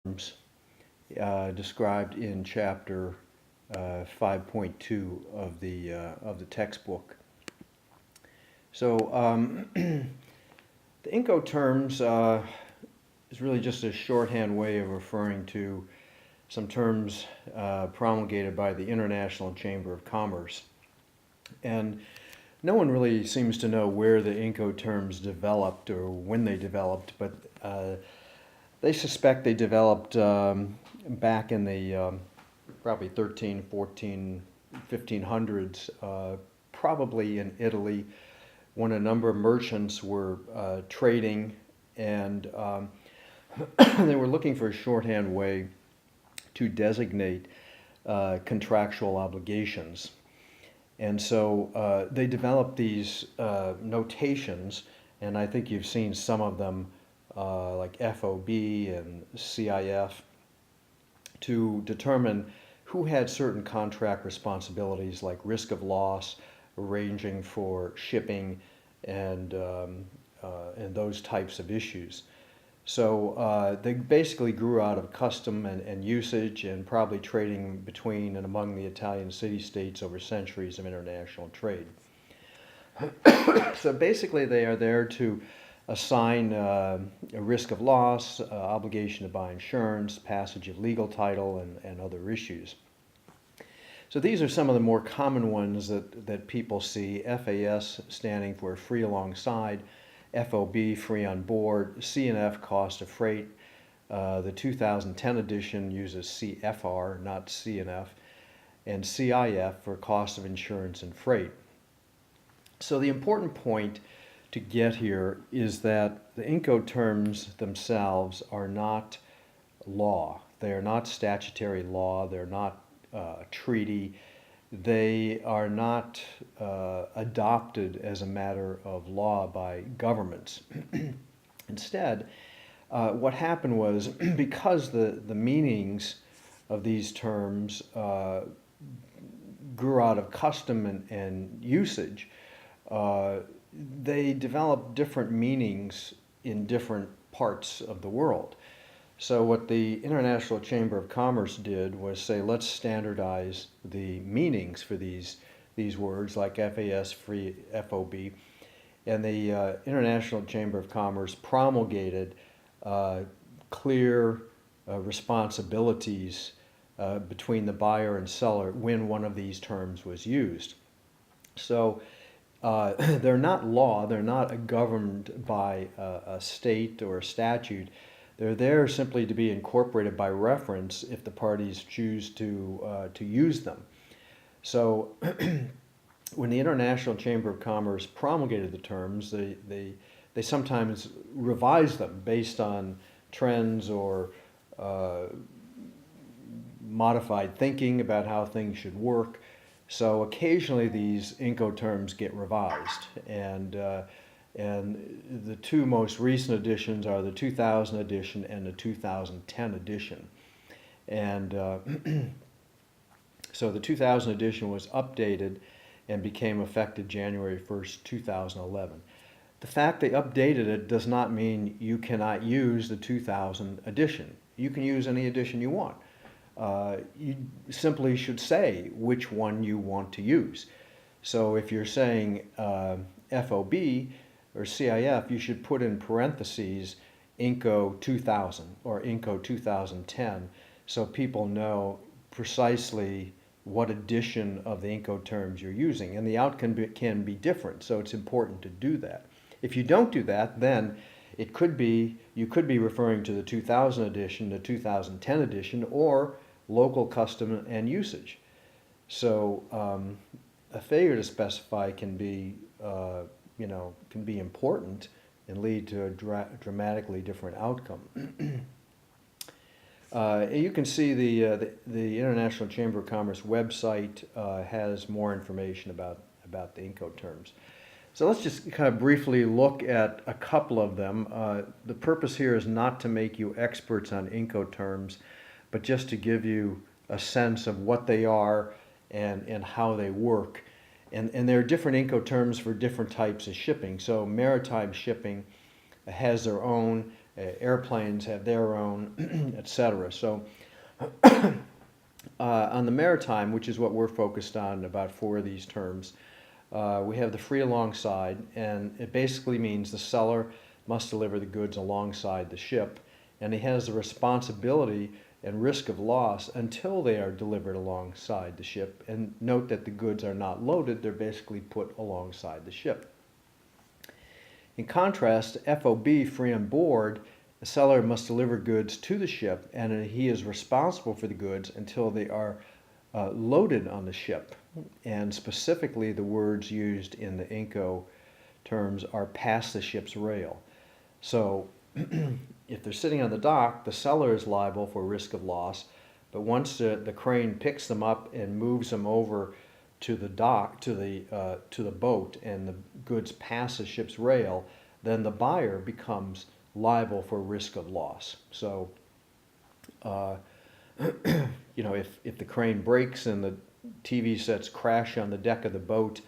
terms described in chapter 5.2 of the textbook. So the Incoterms is really just a shorthand way of referring to some terms promulgated by the International Chamber of Commerce. And no one really seems to know where the Incoterms developed or when they developed, but they suspect they developed back in the probably 13, 14, 1500s, probably in Italy, when a number of merchants were trading, and they were looking for a shorthand way to designate contractual obligations. And so they developed these notations, and I think you've seen some of them like FOB and CIF, to determine who had certain contract responsibilities like risk of loss, arranging for shipping, and those types of issues. So they basically grew out of custom and usage, and probably trading between and among the Italian city-states over centuries of international trade. So basically they are there to assign a risk of loss, obligation to buy insurance, passage of legal title, and other issues. So these are some of the more common ones that people see. FAS standing for free alongside, FOB, free on board, CNF, cost of freight. The 2010 edition uses CFR, not CNF, and CIF for cost of insurance and freight. So the important point to get here is that the Incoterms themselves are not law. They are not statutory law. They're not a treaty. They are not adopted as a matter of law by governments. Instead, what happened was, because the meanings of these terms grew out of custom and usage, they developed different meanings in different parts of the world. So what the International Chamber of Commerce did was say, let's standardize the meanings for these words like FAS, free, FOB, and the International Chamber of Commerce promulgated clear responsibilities between the buyer and seller when one of these terms was used. So they're not law, they're not governed by a state or a statute. They're there simply to be incorporated by reference if the parties choose to use them. So when the International Chamber of Commerce promulgated the terms, they sometimes revised them based on trends or modified thinking about how things should work. So occasionally these Incoterms get revised, and the two most recent editions are the 2000 edition and the 2010 edition. And so the 2000 edition was updated and became effective January 1st, 2011. The fact they updated it does not mean you cannot use the 2000 edition. You can use any edition you want. You simply should say which one you want to use. So if you're saying FOB or CIF, you should put in parentheses Inco 2000 or Inco 2010, so people know precisely what edition of the Incoterms you're using. And the outcome can be different, so it's important to do that. If you don't do that, then you could be referring to the 2000 edition, the 2010 edition, or local custom and usage. So a failure to specify can be important and lead to a dramatically different outcome. You can see the International Chamber of Commerce website has more information about the Incoterms. So let's just kind of briefly look at a couple of them. The purpose here is not to make you experts on Incoterms, but just to give you a sense of what they are and how they work. And there are different Incoterms for different types of shipping. So maritime shipping has their own. airplanes have their own, etc. So on the maritime, which is what we're focused on, about 4 of these terms, we have the free alongside, and it basically means the seller must deliver the goods alongside the ship, and he has the responsibility and risk of loss until they are delivered alongside the ship. And note that the goods are not loaded, they're basically put alongside the ship. In contrast, FOB, free on board, the seller must deliver goods to the ship, and he is responsible for the goods until they are loaded on the ship. And specifically, the words used in the Inco terms are past the ship's rail. So if they're sitting on the dock, the seller is liable for risk of loss, but once the crane picks them up and moves them over to the dock, to the boat, and the goods pass the ship's rail, then the buyer becomes liable for risk of loss. So, if the crane breaks and the TV sets crash on the deck of the boat,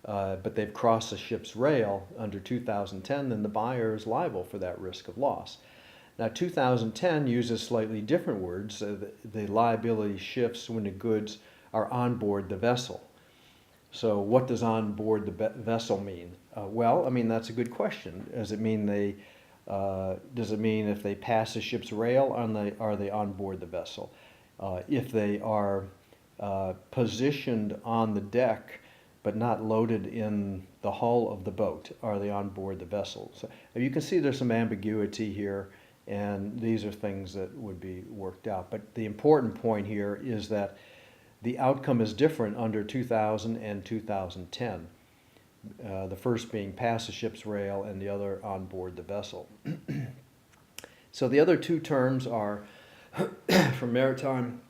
but they've crossed the ship's rail under 2010, then the buyer is liable for that risk of loss. Now, 2010 uses slightly different words. The liability shifts when the goods are on board the vessel. So what does on board the vessel mean? Well, I mean, that's a good question. Does it mean if they pass the ship's rail, are they on board the vessel? If they are positioned on the deck but not loaded in the hull of the boat, are they on board the vessel? So you can see there's some ambiguity here, and these are things that would be worked out. But the important point here is that the outcome is different under 2000 and 2010. The first being past the ship's rail and the other on board the vessel. So the other 2 terms are, for maritime,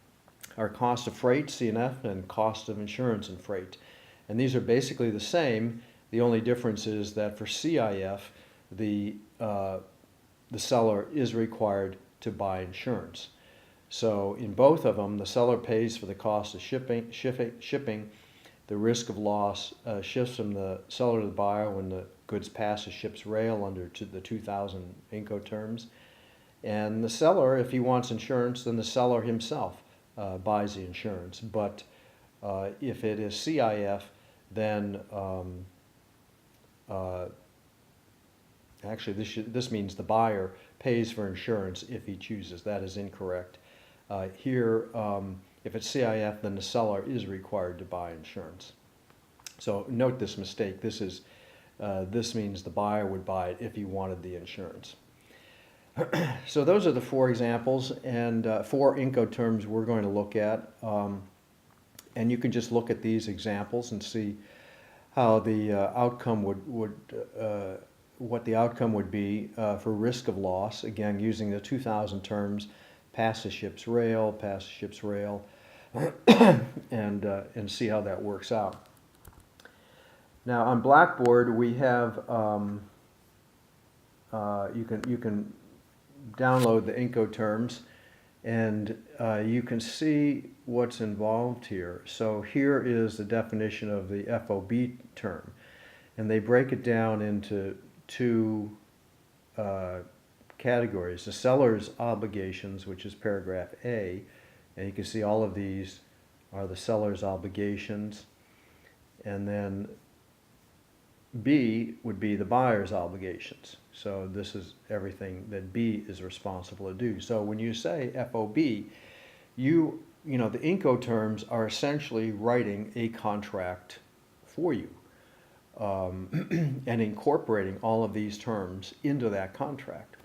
are cost of freight, CNF, and cost of insurance and freight. And these are basically the same. The only difference is that for CIF, the seller is required to buy insurance. So in both of them, the seller pays for the cost of shipping. The risk of loss shifts from the seller to the buyer when the goods pass the ship's rail under the 2000 Incoterms. And the seller, if he wants insurance, then the seller himself buys the insurance. But if it is CIF, then actually this means the buyer pays for insurance if he chooses. That is incorrect. Here, if it's CIF, then the seller is required to buy insurance. So note this mistake. This means the buyer would buy it if he wanted the insurance. So those are the 4 examples and 4 Incoterms we're going to look at. And you can just look at these examples and see how the outcome what the outcome would be for risk of loss. Again, using the 2000 terms, past the ship's rail, and see how that works out. Now on Blackboard we have you can download the Incoterms, and you can see what's involved here. So here is the definition of the FOB term, and they break it down into 2 categories. The seller's obligations, which is paragraph A, and you can see all of these are the seller's obligations, and then B would be the buyer's obligations. So this is everything that B is responsible to do. So when you say FOB, you know the Incoterms are essentially writing a contract for you and incorporating all of these terms into that contract.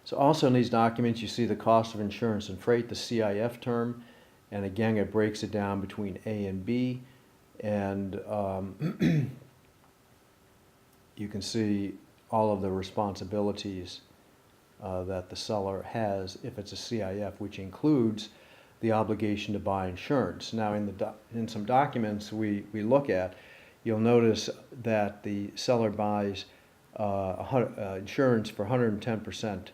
So also in these documents you see the cost of insurance and freight, the CIF term, and again it breaks it down between A and B, and you can see all of the responsibilities that the seller has if it's a CIF, which includes the obligation to buy insurance. Now in some documents we look at, you'll notice that the seller buys insurance for 110%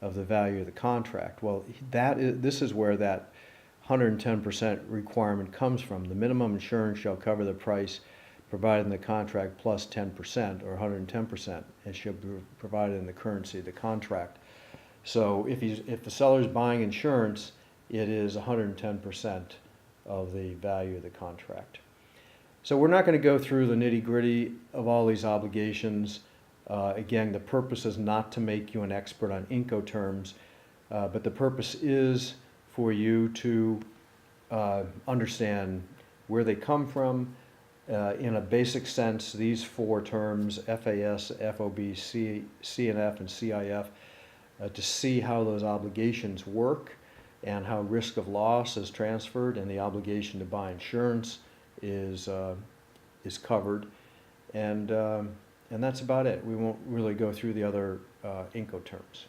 of the value of the contract. Well, this is where that 110% requirement comes from. The minimum insurance shall cover the price provided in the contract plus 10% or 110%, and shall be provided in the currency of the contract. So if the seller's buying insurance, it is 110% of the value of the contract. So we're not going to go through the nitty-gritty of all these obligations. Again, the purpose is not to make you an expert on Incoterms, but the purpose is for you to understand where they come from. In a basic sense, these four terms, FAS, FOB, CNF, and CIF, to see how those obligations work and how risk of loss is transferred and the obligation to buy insurance is covered. And that's about it. We won't really go through the other Incoterms.